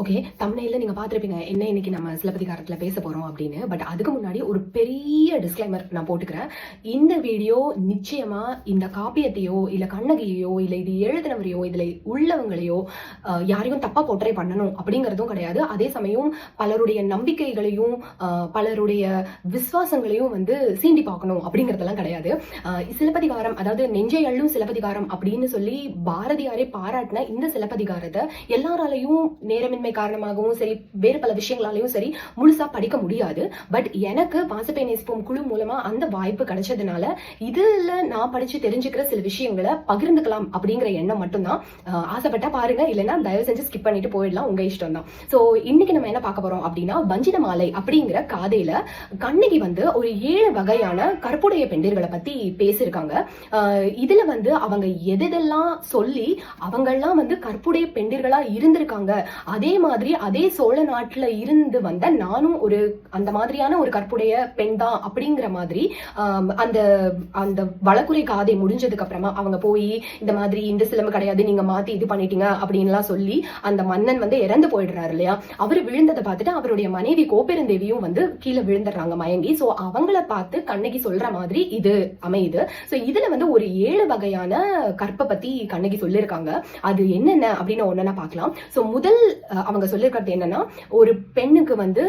Okay, தம்ப்நெயில்ல நீங்க பார்த்திருப்பீங்க என்ன இன்னைக்கு நம்ம சிலப்பதிகாரத்துல பேச போறோம் அப்படின்னு. பட் அதுக்கு முன்னாடி ஒரு பெரிய டிஸ்க்ளைமர் நான் போட்டுக்கிறேன். இந்த வீடியோ நிச்சயமா இந்த காப்பியத்தையோ இல்ல கண்ணகியையோ இல்ல இது எழுதினவரையோ இதுல உள்ளவங்களையோ யாரையும் தப்பா போர்ட்ரே பண்ணணும் அப்படிங்கறதும் கிடையாது. அதே சமயம் பலருடைய நம்பிக்கைகளையும் பலருடைய விசுவாசங்களையும் வந்து சீண்டி பார்க்கணும் அப்படிங்கறதெல்லாம் கிடையாது. சிலப்பதிகாரம், அதாவது நெஞ்சை அள்ளும் சிலப்பதிகாரம் அப்படின்னு சொல்லி பாரதியாரே பாராட்டின இந்த சிலப்பதிகாரத்தை எல்லாராலையும் நேரமின்மை காரணமாகவும் சரி, வேறு பல விஷயங்களாலையும் சரி முழுசா படிக்க முடியாது. பட் எனக்கு வாசப்பை நேசிப்போம் குழு மூலமா அந்த வாய்ப்பு கிடைச்சதுனால இதுல நான் படிச்சு தெரிஞ்சுக்கிற சில விஷயங்களை பகிர்ந்துக்கலாம் அப்படிங்கிற எண்ணம் மட்டும்தான். ஆசைப்பட்டா பாருங்க, இல்லைன்னா தயவு செஞ்சு ஸ்கிப் பண்ணிட்டு போயிடலாம், உங்க இஷ்டம் தான். சோ இன்னைக்கு நம்ம என்ன பார்க்க போறோம் அப்படின்னா, வஞ்சின மாலை அப்படிங்கிற காதையில கண்ணகி வந்து ஒரு 7 வகையான கற்புடைய பெண்டிர்களை பத்தி பேசியிருக்காங்க. இதுல வந்து அவங்க எதெல்லாம் சொல்லி அவங்கெல்லாம் வந்து கற்புடைய பெண்டிர்களா இருந்திருக்காங்க, அதே மாதிரி அதே சோழ நாட்டுல இருந்து வந்த நானும் ஒரு அந்த மாதிரியான ஒரு கற்புடைய பெண் தான் அப்படிங்கிற மாதிரி அந்த அந்த வழக்குரை காதை முடிஞ்சதுக்கு அப்புறமா அவங்க போய் இந்த மாதிரி இந்த சிலம்பு கிடையாது, நீங்க மாத்தி இது பண்ணிட்டீங்க அப்படின்லாம் சொல்லி அந்த மன்னன் வந்து இறந்து போயிடுறாரு இல்லையா. அவர் விழுந்ததை பார்த்துட்டு அவருடைய மனைவி கோப்பெருந்தேவியும் வந்து கீழே விழுந்துடுறாங்க மயங்கி. சோ அவங்கள பார்த்து கண்ணகி சொல்ற மாதிரி இது அமையுது. சோ இதுல வந்து ஒரு 7 வகையான கற்பை பத்தி கண்ணகி சொல்லியிருக்காங்க. அது என்னென்ன அப்படின்னு ஒன்னா பார்க்கலாம். சோ முதல் அவங்க சொல்லிருக்கிறது என்னன்னா, ஒரு பெண்ணுக்கு வந்து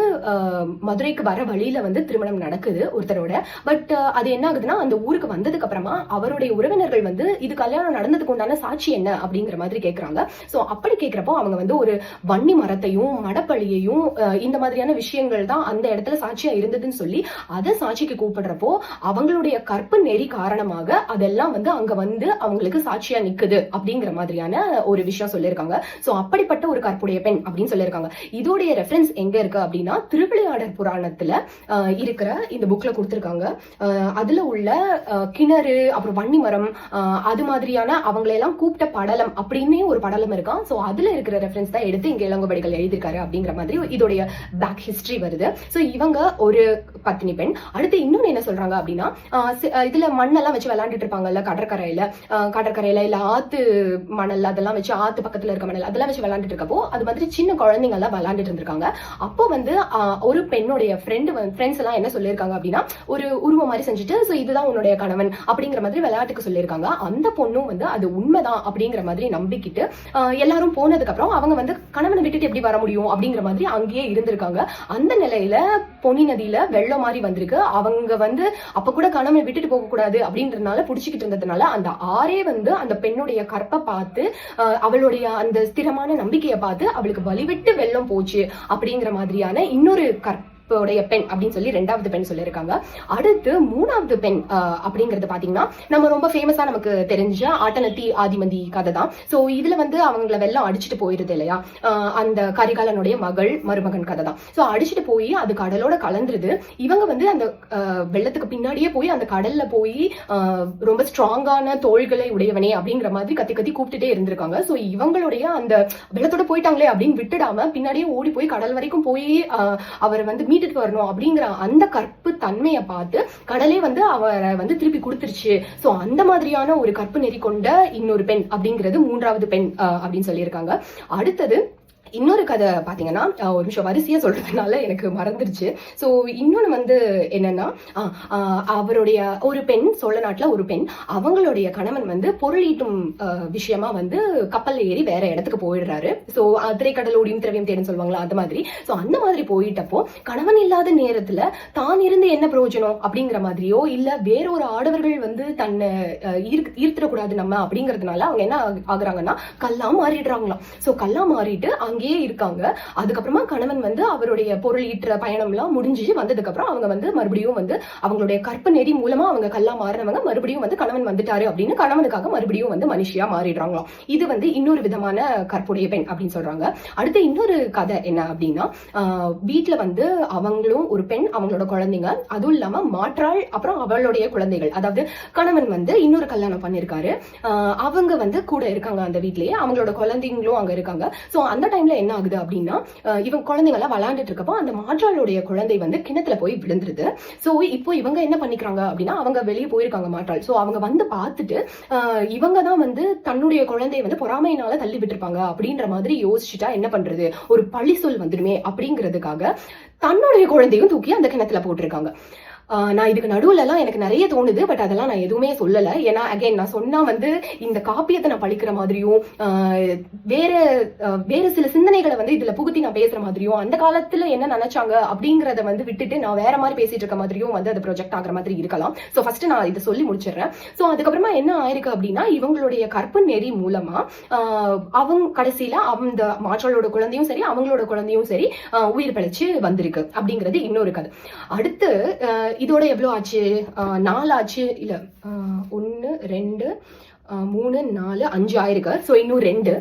மதுரைக்கு வர வழியில வந்து திருமணம் நடக்குது ஒருத்தரோட. பட் அது என்ன ஆகுதுன்னா, அந்த ஊருக்கு வந்ததுக்கு அப்புறமா அவருடைய உறவினர்கள் வந்து இது கல்யாணம் நடந்ததுக்கு உண்டான சாட்சி என்ன அப்படிங்கிற மாதிரி கேட்கறாங்க. சோ அப்படி கேட்கிறப்போ அவங்க வந்து ஒரு வன்னி மரத்தையும் மடப்பள்ளியையும் இந்த மாதிரியான விஷயங்கள் தான் அந்த இடத்துல சாட்சியா இருந்ததுன்னு சொல்லி அதை சாட்சிக்கு கூப்பிடுறப்போ அவங்களுடைய கற்பு நெறி காரணமாக அதெல்லாம் வந்து அங்க வந்து அவங்களுக்கு சாட்சியா நிக்குது அப்படிங்கிற மாதிரியான ஒரு விஷயம் சொல்லியிருக்காங்க. சோ அப்படிப்பட்ட ஒரு கற்புடைய பெண் அப்படின்னு சொல்லியிருக்காங்க. இதோடைய ரெஃபரன்ஸ் எங்க இருக்கு அப்படின்னா, திருவிளையாடற் புராணத்துல இருக்கிற இந்த புக்ல கொடுத்திருக்காங்க. அதுல உள்ள கிணறு, அப்புறம் வன்னி மரம், அது மாதிரியான அவங்களெல்லாம் கூப்பிட்ட படலம் அப்படின்னே ஒரு படலம் இருக்கான். சோ அதுல இருக்கிற ரெஃபரன்ஸ் தான் எடுத்து இங்க இளங்கோவடிகள் எழுதியிருக்காரு அப்படிங்கிற மாதிரி இதோடைய பேக் ஹிஸ்டரி வருது. சோ இவங்க ஒரு பத்தினி பெண். அடுத்து இன்னொன்னு என்ன சொல்றாங்க அப்படின்னா, இதுல மண்ணெல்லாம் வச்சு விளையாண்டுட்டு இருப்பாங்கல்ல கடற்கரையில இல்ல ஆத்து மணல், அதெல்லாம் வச்சு ஆத்து பக்கத்துல இருக்க மணல் அதெல்லாம் வச்சு விளையாண்டுட்டு இருக்கப்போ அது மாதிரி சின்ன குழந்தைங்க எல்லாம் விளையாண்டுட்டு இருந்திருக்காங்க. அப்போ வந்து ஒரு பெண்ணுடைய ஃப்ரெண்ட்ஸ் எல்லாம் என்ன சொல்லியிருக்காங்க அப்படின்னா, ஒரு உருவம் மாதிரி செஞ்சுட்டு சோ இதுதான் உன்னுடைய கணவன் அப்படிங்கிற மாதிரி விளையாட்டுக்கு சொல்லியிருக்காங்க. அந்த பொண்ணும் வந்து அது உண்மைதான் அப்படிங்கிற மாதிரி நம்பிக்கிட்டு எல்லாரும் போனதுக்கு அப்புறம் அவங்க வந்து கணவனை விட்டுட்டு எப்படி வர முடியும் அப்படிங்கிற மாதிரி அங்கேயே இருந்திருக்காங்க. அந்த நிலையில பொன்னி நதியில வெள்ளம் மாதிரி வந்திருக்கு. அவங்க வந்து அப்ப கூட கணவனை விட்டுட்டு போக கூடாது அப்படின்றதுனால புடிச்சுக்கிட்டு இருந்ததுனால அந்த ஆரே வந்து அந்த பெண்ணுடைய கற்பை பார்த்து அவளுடைய அந்த ஸ்திரமான நம்பிக்கையை பார்த்து அவளுக்கு வழிவிட்டு வெள்ளம் போச்சு அப்படிங்கிற மாதிரியான இன்னொரு உடைய பெண் அப்படின்னு சொல்லி 2வது பெண் சொல்லியிருக்காங்க. அடுத்து 3வது பெண் அப்படிங்கறது பாத்தீங்கன்னா, நம்ம ரொம்ப ஃபேமஸா நமக்கு தெரிஞ்ச ஆட்டனத்தி ஆதிமந்தி கதை தான். சோ இதுல வந்து அவங்கள வெள்ளம் அடிச்சுட்டு போயிருது இல்லையா, அந்த கரிகாலனுடைய மருமகன் கதை தான். சோ அடிச்சுட்டு போய் அது கடலோட கலந்துருது. இவங்க வந்து அந்த வெள்ளத்துக்கு பின்னாடியே போய் அந்த கடல்ல போய் ரொம்ப ஸ்ட்ராங்கான தோள்களை உடையவனே அப்படிங்கிற மாதிரி கத்தி கத்தி கூப்பிட்டுட்டே இருந்திருக்காங்க. சோ இவங்களுடைய அந்த வெள்ளத்தோட போயிட்டாங்களே அப்படின்னு விட்டுடாம பின்னாடியே ஓடி போய் கடல் வரைக்கும் போய் அவரை வந்து மீட்டுட்டு வரணும் அப்படிங்கிற அந்த கற்பு தன்மையை பார்த்து கடலே வந்து அவரை வந்து திருப்பி கொடுத்துருச்சு. சோ அந்த மாதிரியான ஒரு கற்பு நெறி கொண்ட இன்னொரு பெண் அப்படிங்கிறது 3வது பெண் அப்படின்னு சொல்லியிருக்காங்க. அடுத்தது இன்னொரு கதை பாத்தீங்கன்னா, ஒரு நிமிஷம் வரிசையா சொல்றதுனால எனக்கு மறந்துருச்சு. சோ இன்னொன்னு வந்து என்னன்னா, அவருடைய ஒரு பெண், சோழ நாட்டுல ஒரு பெண், அவங்களுடைய கணவன் வந்து பொருளீட்டும் விஷயமா வந்து கப்பல்ல ஏறி வேற இடத்துக்கு போயிடுறாரு. சோ திரைக்கடல் ஓடியும் திரவியம் தேடும் சொல்லுவாங்களா, அந்த மாதிரி. சோ அந்த மாதிரி போயிட்டப்போ கணவன் இல்லாத நேரத்துல தான் இருந்து என்ன பிரயோஜனம் அப்படிங்கிற மாதிரியோ இல்ல வேறொரு ஆடவர்கள் வந்து தன்னை ஈர்த்திடக்கூடாது நம்ம அப்படிங்கறதுனால அவங்க என்ன ஆகுறாங்கன்னா கல்லா மாறிடுறாங்களாம். சோ கல்லா மாறிட்டு அங்கே இருக்காங்க. அதுக்கப்புறமா கணவன் வந்து அவருடைய பொருள் ஈற்ற பயணம் எல்லாம் முடிஞ்சு வந்ததுக்கு அப்புறம் அவங்க வந்து மறுபடியும் வந்து அவங்களுடைய கற்பு நெறி மூலமா அவங்க கல்லா மாறினவங்க மறுபடியும் வந்து கணவன் வந்துட்டாரு அப்படின்னு கணவனுக்காக மறுபடியும் வந்து மனுஷியா மாறிடுறாங்களாம். இது வந்து இன்னொரு விதமான கற்புடைய பெண் அப்படின்னு சொல்றாங்க. அடுத்து இன்னொரு கதை என்ன அப்படின்னா, வீட்டுல வந்து அவங்களும் ஒரு பெண், அவங்களோட குழந்தைங்க, அதுவும் இல்லாம மாற்றாள், அப்புறம் அவளுடைய குழந்தைகள், அதாவது கணவன் வந்து இன்னொரு கல்யாணம் பண்ணிருக்காரு, அவங்க வந்து கூட இருக்காங்க அந்த வீட்லயே, அவங்களோட குழந்தைங்களும் அங்க இருக்காங்க. சோ அந்த டைம்ல டைம்ல என்ன ஆகுது அப்படின்னா இவங்க குழந்தைங்க எல்லாம் விளையாண்டுட்டு இருக்கப்போ அந்த மாற்றாளுடைய குழந்தை வந்து கிணத்துல போய் விழுந்துருது. ஸோ இப்போ இவங்க என்ன பண்ணிக்கிறாங்க அப்படின்னா, அவங்க வெளியே போயிருக்காங்க மாற்றாள். ஸோ அவங்க வந்து பார்த்துட்டு இவங்க தான் வந்து தன்னுடைய குழந்தைய வந்து பொறாமையினால தள்ளி விட்டுருப்பாங்க அப்படின்ற மாதிரி யோசிச்சுட்டா என்ன பண்றது, ஒரு பழி சொல் வந்துடுமே அப்படிங்கிறதுக்காக தன்னுடைய குழந்தையும் தூக்கி அந்த கிணத்துல போட்டிருக்காங்க. நான் இதுக்கு நடுவுல எல்லாம் எனக்கு நிறைய தோணுது. பட் அதெல்லாம் நான் எதுவுமே சொல்லல. ஏன்னா அகைன் நான் சொன்னா வந்து இந்த காப்பியத்தை நான் படிக்கிற மாதிரியும் வேற சில சிந்தனைகளை வந்து இதுல புகுத்தி நான் பேசுற மாதிரியும் அந்த காலத்துல என்ன நினைச்சாங்க அப்படிங்கறத வந்து விட்டுட்டு நான் வேற மாதிரி பேசிட்டு இருக்க மாதிரியும் வந்து அது ப்ரொஜெக்ட் ஆகிற மாதிரி இருக்கலாம். சோ ஃபர்ஸ்ட் நான் இதை சொல்லி முடிச்சிடுறேன். சோ அதுக்கப்புறமா என்ன ஆயிருக்கு அப்படின்னா, இவங்களுடைய கற்பு நெறி மூலமா அவங்க கடைசியில அந்த மாற்றலோட குழந்தையும் சரி அவங்களோட குழந்தையும் சரி உயிர் பிழைச்சு வந்திருக்கு அப்படிங்கிறது இன்னொரு கதை. அடுத்து இதோட எவ்வளவு ஆச்சு, 4 ஆச்சு, இல்ல 1 2 3 4 5 ஆயிருக்கு. ஸோ இன்னும் 2.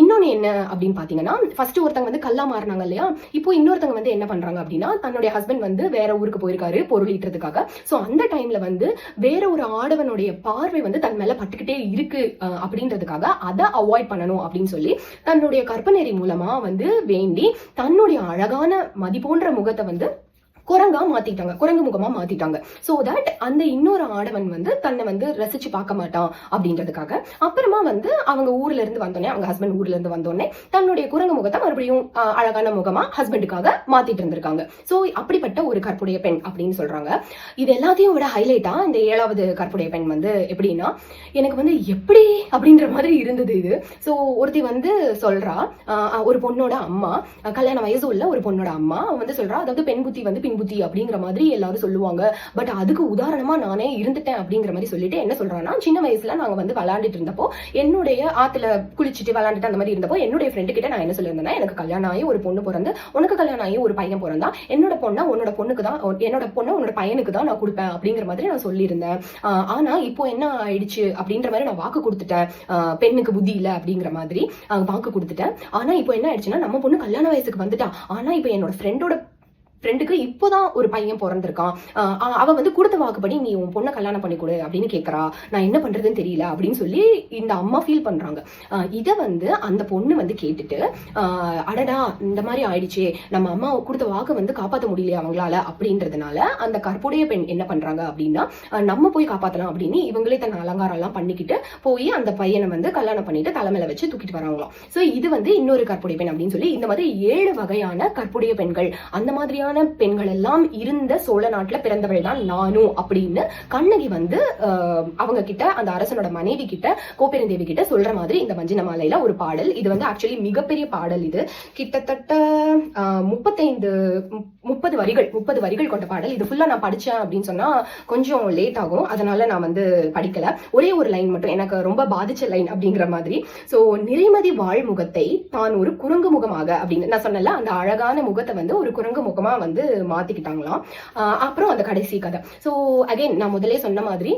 இன்னொன்னு என்ன அப்படின்னு பாத்தீங்கன்னா, ஃபர்ஸ்ட் ஒருத்தங்க வந்து கல்லா மாறினாங்க இல்லையா, இப்போ இன்னொருத்தங்க வந்து என்ன பண்றாங்க அப்படின்னா, தன்னுடைய ஹஸ்பண்ட் வந்து வேற ஊருக்கு போயிருக்காரு பொருள் ஈட்டுறதுக்காக. ஸோ அந்த டைம்ல வந்து வேற ஒரு ஆடவனுடைய பார்வை வந்து தன் மேல பட்டுக்கிட்டே இருக்கு அப்படின்றதுக்காக அதை அவாய்ட் பண்ணணும் அப்படின்னு சொல்லி தன்னுடைய கற்பனேரி மூலமா வந்து வேண்டி தன்னுடைய அழகான மதி போன்ற முகத்தை வந்து குரங்கா மாத்திட்டாங்க, குரங்கு முகமா மாத்திட்டாங்க. சோ தட் அந்த இன்னொரு ஆடவன் வந்து தன்னை வந்து ரசிச்சு பார்க்க மாட்டான் அப்படின்றதுக்காக அப்புறமா வந்து அவங்க ஊர்ல இருந்து வந்தோடனே, அவங்க ஹஸ்பண்ட் ஊர்ல இருந்து வந்தோடனே தன்னுடைய குரங்கு முகத்தை மறுபடியும் அழகான முகமா ஹஸ்பண்டுக்காக மாத்திட்டு இருந்திருக்காங்க. சோ அப்படிப்பட்ட ஒரு கற்புடைய பெண் அப்படின்னு சொல்றாங்க. இது எல்லாத்தையும் விட ஹைலைட்டா இந்த 7வது கற்புடைய பெண் வந்து எப்படின்னா, எனக்கு வந்து எப்படி அப்படின்ற மாதிரி இருந்தது இது. சோ ஒருத்தி வந்து சொல்றா, ஒரு பொண்ணோட அம்மா, கல்யாண வயசு உள்ள ஒரு பொண்ணோட அம்மா வந்து சொல்றா, அதாவது பெண் புத்தி வந்து பின் புத்தி அப்படிங்கிற மாதிரி எல்லாரும் சொல்லுவாங்க. பட் அதுக்கு உதாரணமா நானே இருந்துட்டேன் அப்படிங்கிற மாதிரி சொல்லிட்டு என்ன சொல்றான்னா, சின்ன வயசுல நாங்க வந்து விளையாண்டுட்டு இருந்தப்போ, என்னுடைய ஆத்துல குளிச்சுட்டு விளையாண்டுட்டு அந்த மாதிரி இருந்தப்போ என்னுடைய ஃப்ரெண்டு கிட்ட நான் என்ன சொல்லியிருந்தேன்னா, எனக்கு கல்யாணம் ஆகி ஒரு பொண்ணு பிறந்து, உனக்கு கல்யாணம் ஆகி ஒரு பையன் பிறந்தா என்னோட பொண்ணை உன்னோட பொண்ணுக்கு தான், என்னோட பொண்ணை உன்னோட பையனுக்கு தான் நான் கொடுப்பேன் அப்படிங்கிற மாதிரி நான் சொல்லியிருந்தேன். ஆனா இப்போ என்ன ஆயிடுச்சு அப்படின்ற மாதிரி நான் வாக்கு கொடுத்துட்டேன், பெண்ணுக்கு புத்தி இல்ல அப்படிங்கிற மாதிரி வாக்கு கொடுத்துட்டேன். ஆனா இப்போ என்ன ஆயிடுச்சுன்னா, நம்ம பொண்ணு கல்யாண வயசுக்கு வந்துட்டா, ஆனா இப்போ என்னோட ஃப்ரெண்டுக்கு இப்போதான் ஒரு பையன் பிறந்திருக்கான், அவ வந்து கொடுத்த வாக்குப்படி நீ உன் பொண்ணை கல்யாணம் பண்ணி கொடு அப்படின்னு கேட்கறா, நான் என்ன பண்றதுன்னு தெரியல அப்படின்னு சொல்லி இந்த அம்மா ஃபீல் பண்றாங்க. இதை வந்து அந்த பொண்ணு வந்து கேட்டுட்டு, அடடா இந்த மாதிரி ஆயிடுச்சு, நம்ம அம்மா கொடுத்த வாக்கு வந்து காப்பாற்ற முடியலையா அவங்களால அப்படின்றதுனால அந்த கற்புடைய பெண் என்ன பண்றாங்க அப்படின்னா, நம்ம போய் காப்பாத்தலாம் அப்படின்னு இவங்களே தன் அலங்காரம் எல்லாம் பண்ணிக்கிட்டு போய் அந்த பையனை வந்து கல்யாணம் பண்ணிட்டு தலைமையில வச்சு தூக்கிட்டு வராங்களாம். சோ இது வந்து இன்னொரு கற்புடைய பெண் அப்படின்னு சொல்லி இந்த மாதிரி 7 வகையான கற்புடைய பெண்கள், அந்த மாதிரியான பெண்கள் எல்லாம் இருந்த சோழ நாட்டுல பிறந்தவள் தான் நானும் அப்படின்னு கண்ணகி வந்து அவங்க கிட்ட, அந்த அரசனோட மனைவி கிட்ட, கோப்பெருந்தேவி கிட்ட சொல்ற மாதிரி இந்த மஞ்சின மாலையில ஒரு பாடல். இது வந்து ஆக்சுவலி மிகப்பெரிய பாடல். இது கிட்டத்தட்ட 30 வரிகள் கொண்ட பாடல். இது ஃபுல்லா நான் படிச்சேன் அப்படின்னு சொன்னா கொஞ்சம் லேட் ஆகும், அதனால நான் வந்து படிக்கல. ஒரே ஒரு லைன் மட்டும் எனக்கு ரொம்ப பாதிச்ச லைன் அப்படிங்கிற மாதிரி. சோ நிறைமதி வாழ்முகத்தை தான் ஒரு குரங்கு முகமாக அப்படின்னு நான் சொன்னல, அந்த அழகான முகத்தை வந்து ஒரு குரங்கு முகமா வந்து மாத்திக்கிட்டாங்களாம். அப்புறம் அந்த கடைசி கதை. சோ அகைன் நான் முதலே சொன்ன மாதிரி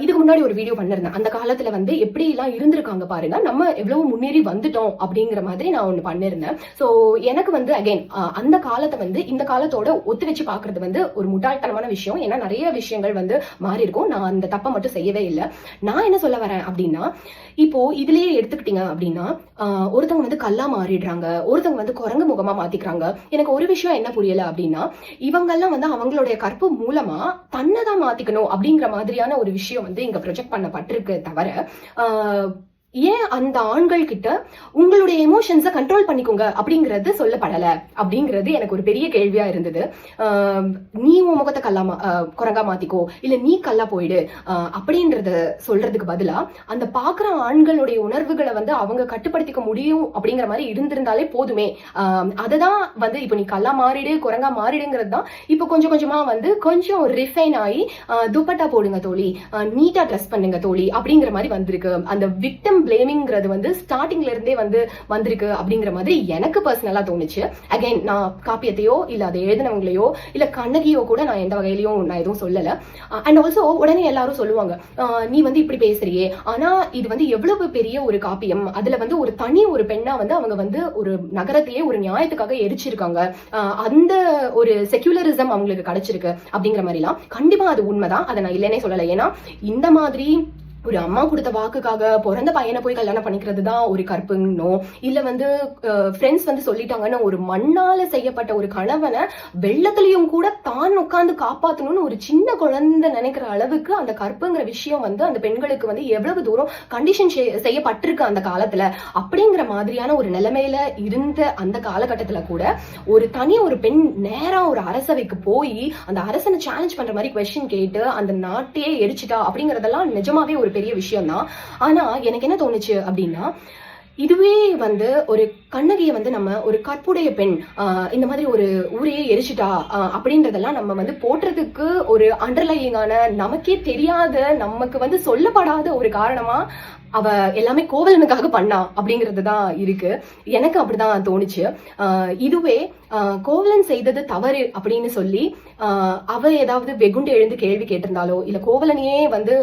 இதுக்கு முன்னாடி ஒரு வீடியோ பண்ணிருந்தேன், அந்த காலத்துல வந்து எப்படி எல்லாம் இருந்திருக்காங்க பாருங்க, நம்ம எவ்வளவு முன்னேறி வந்துட்டோம் அப்படிங்கிற மாதிரி நான் ஒண்ணு பண்ணிருந்தேன். சோ எனக்கு வந்து அகைன் அந்த காலத்தை வந்து இந்த காலத்தோட ஒத்து வச்சு பாக்குறது வந்து ஒரு முட்டாள்தனமான விஷயம். ஏன்னா நிறைய விஷயங்கள் வந்து மாறி இருக்கும், நான் அந்த தப்பை மட்டும் செய்யவே இல்லை. நான் என்ன சொல்ல வரேன் அப்படின்னா, இப்போ இதுலயே எடுத்துக்கிட்டீங்க அப்படின்னா, ஒருத்தவங்க வந்து கல்லா மாறிடுறாங்க, ஒருத்தவங்க வந்து குரங்கு முகமா மாத்திக்கிறாங்க. எனக்கு ஒரு விஷயம் என்ன புரியல அப்படின்னா, இவங்கெல்லாம் வந்து அவங்களுடைய கற்பு மூலமா தன்னைதான் மாத்திக்கணும் அப்படிங்கிற மாதிரியான ஒரு விஷயம் வந்து இங்க ப்ரொஜெக்ட் பண்ணப்பட்டிருக்கு தவிர, ஏன் அந்த ஆண்கள் கிட்ட உங்களுடைய எமோஷன்ஸை கண்ட்ரோல் பண்ணிக்கோங்க அப்படிங்கிறது சொல்லப்படல அப்படிங்கிறது எனக்கு ஒரு பெரிய கேள்வியா இருந்தது. நீ உன் முகத்தை குரங்கா மாத்திக்கோ, இல்ல நீ கல்லா போயிடு அப்படின்றத சொல்றதுக்கு பதிலா அந்த பாக்குற ஆண்களுடைய உணர்வுகளை வந்து அவங்க கட்டுப்படுத்திக்க முடியும் அப்படிங்கிற மாதிரி இருந்திருந்தாலே போதுமே. அததான் வந்து இப்ப நீ கல்லா மாறிடு குரங்கா மாறிடுங்கிறது தான் இப்ப கொஞ்சம் கொஞ்சமா வந்து கொஞ்சம் ரிஃபைன் ஆகி துப்பட்டா போடுங்க தோழி, நீட்டா ட்ரெஸ் பண்ணுங்க தோழி அப்படிங்கிற மாதிரி வந்திருக்கு. அந்த விக்டம் பிளேமிங்கிறது வந்து ஸ்டார்டிங்ல இருந்தே வந்து வந்திருக்கு அப்படிங்கிற மாதிரி எனக்கு பர்சனலா தோணுச்சு. அகைன் நான் காப்பியத்தையோ இல்ல அதை எழுதினவங்களையோ இல்ல கண்ணகியோ கூட நான் எந்த வகையிலையும் நான் எதுவும் சொல்லல. அண்ட் ஆல்சோ உடனே எல்லாரும் சொல்லுவாங்க, நீ வந்து இப்படி பேசுறியே, ஆனா இது வந்து எவ்வளவு பெரிய ஒரு காப்பியம், அதுல வந்து ஒரு பெண்ணா வந்து அவங்க வந்து ஒரு நகரத்தையே ஒரு நியாயத்துக்காக எரிச்சிருக்காங்க, அந்த ஒரு செக்யூலரிசம் அவங்களுக்கு கிடைச்சிருக்கு அப்படிங்கிற மாதிரி எல்லாம் கண்டிப்பா அது உண்மைதான், அதை நான் இல்லைன்னே சொல்லலை. ஏன்னா இந்த மாதிரி ஒரு அம்மா கொடுத்த வாக்குக்காக பிறந்த பையனை போய் கல்யாணம் பண்ணிக்கிறது தான் ஒரு கற்புன்னோ, இல்ல வந்து ஃப்ரெண்ட்ஸ் வந்து சொல்லிட்டாங்கன்னு ஒரு மண்ணால செய்யப்பட்ட ஒரு கணவனை வெள்ளத்திலையும் கூட தான் உட்கார்ந்து காப்பாத்தணும்னு ஒரு சின்ன குழந்தை நினைக்கிற அளவுக்கு அந்த கற்புங்கிற விஷயம் வந்து அந்த பெண்களுக்கு வந்து எவ்வளவு தூரம் கண்டிஷன் செய்யப்பட்டிருக்கு அந்த காலத்துல. அப்படிங்கிற மாதிரியான ஒரு நிலைமையில இருந்த அந்த காலகட்டத்துல கூட ஒரு பெண் நேரா ஒரு அரசவைக்கு போய் அந்த அரசனை சேலஞ்ச் பண்ற மாதிரி கொஸ்டின் கேட்டு அந்த நாட்டையே எரிச்சிட்டா அப்படிங்கறதெல்லாம் நிஜமாவே ஒரு பெரிய விஷயம் தான். ஆனா எனக்கு என்ன தோணுச்சு அப்படின்னா, இதுவே வந்து ஒரு கண்ணகியை வந்து நம்ம ஒரு கற்புடைய பெண் இந்த மாதிரி ஒரு ஊரையே எரிச்சிட்டா அப்படின்றதெல்லாம் நம்ம வந்து போட்டுறதுக்கு ஒரு அண்டர்லையிங்கான நமக்கே தெரியாத நமக்கு வந்து சொல்லப்படாத ஒரு காரணமா அவ எல்லாமே கோவலனுக்காக பண்ணா அப்படிங்கிறது தான் இருக்கு. எனக்கு அப்படிதான் தோணுச்சு. இதுவே கோவலன் செய்தது தவறு அப்படின்னு சொல்லி அவ ஏதாவது வெகுண்டு எழுந்து கேள்வி கேட்டிருந்தாலோ, இல்ல கோவலனையே வந்து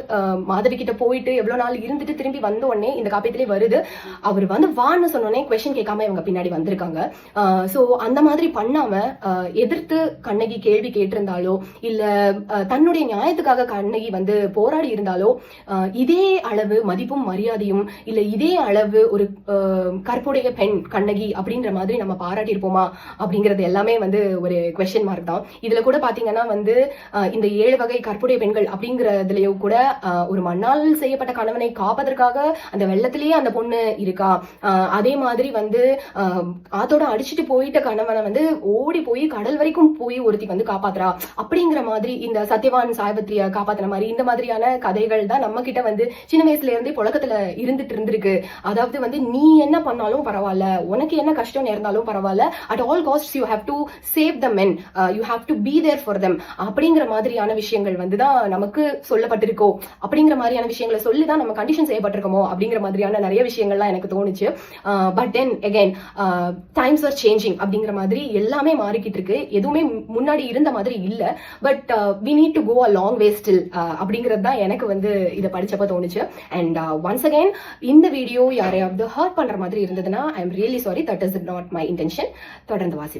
மாதவி கிட்ட போயிட்டு எவ்வளவு நாள் இருந்துட்டு திரும்பி வந்த உடனே இந்த காப்பியத்திலே வருது, அவர் வந்து வான்னு சொன்னோடனே கொஸ்டின் கேட்காம இவங்க பின்னாடி வந்திருக்காங்க. சோ அந்த மாதிரி பண்ணாம எதிர்த்து கண்ணகி கேள்வி கேட்டிருந்தாலோ, இல்ல தன்னுடைய நியாயத்துக்காக கண்ணகி வந்து போராடி இருந்தாலோ, இதே அளவு மதிப்பும் மரியாதையும் இல்ல இதே அளவு ஒரு கற்புடைய பெண் கண்ணகி அப்படின்ற மாதிரி நம்ம பாராட்டி இருப்போமா அப்படிங்கிறது எல்லாமே வந்து ஒரு கொஸ்டின் மார்க் தான். இதுல கூட பாத்தீங்கன்னா வந்து இந்த 7 வகை கற்புடைய பெண்கள் அப்படிங்கறதுலயோ கூட ஒரு மண்ணால் செய்யப்பட்ட கணவனை காப்பதற்காக அந்த வெள்ளத்திலேயே அந்த பொண்ணு இருக்கா. அதே மாதிரி வந்து ஆத்தோட அடிச்சுட்டு போயிட்ட கணவனை வந்து ஓடி போய் கடல் வரைக்கும் போய் ஒருத்தி வந்து காப்பாத்துறா அப்படிங்கிற மாதிரி இந்த சத்யவான் சாவித்திரிய காப்பாத்துற மாதிரி இந்த மாதிரியான கதைகள் தான் நம்ம கிட்ட வந்து சின்ன வயசுல இருந்தே புழக்கத்துல இருந்துட்டு இருந்திருக்கு. அதாவது வந்து நீ என்ன பண்ணாலும் பரவாயில்ல, உனக்கு என்ன கஷ்டம் நேர்ந்தாலும் பரவாயில்ல, at all costs you have to save the men, you have to be there for them அப்படிங்கிற மாதிரியான விஷயங்கள் வந்துதான் நமக்கு சொல்லப்பட்டிருக்கோ, அப்படிங்கிற மாதிரியான விஷயங்களை சொல்லிதான் நம்ம கண்டிஷன் செய்யப்பட்டிருக்கோமோ அப்படிங்கிற மாதிரியான நிறைய விஷயங்கள்லாம் எனக்கு தோணுச்சு. But then again times R changing அப்படிங்கிற மாதிரி எல்லாமே மாறிக்கிட்டு இருக்கு. எதுவுமே முன்னாடி இருந்த மாதிரி இல்ல. But we need to go a long way still அப்படிங்கிறது தான் எனக்கு வந்து இதை படிச்சப்ப தோணுச்சு. அண்ட் ஒன்ஸ் அகைன் இந்த வீடியோ யாரையாவது ஹர்ட் பண்ற மாதிரி இருந்ததுன்னா I am really sorry, that is not my intention. தொடர்ந்து வாசிப்போம்.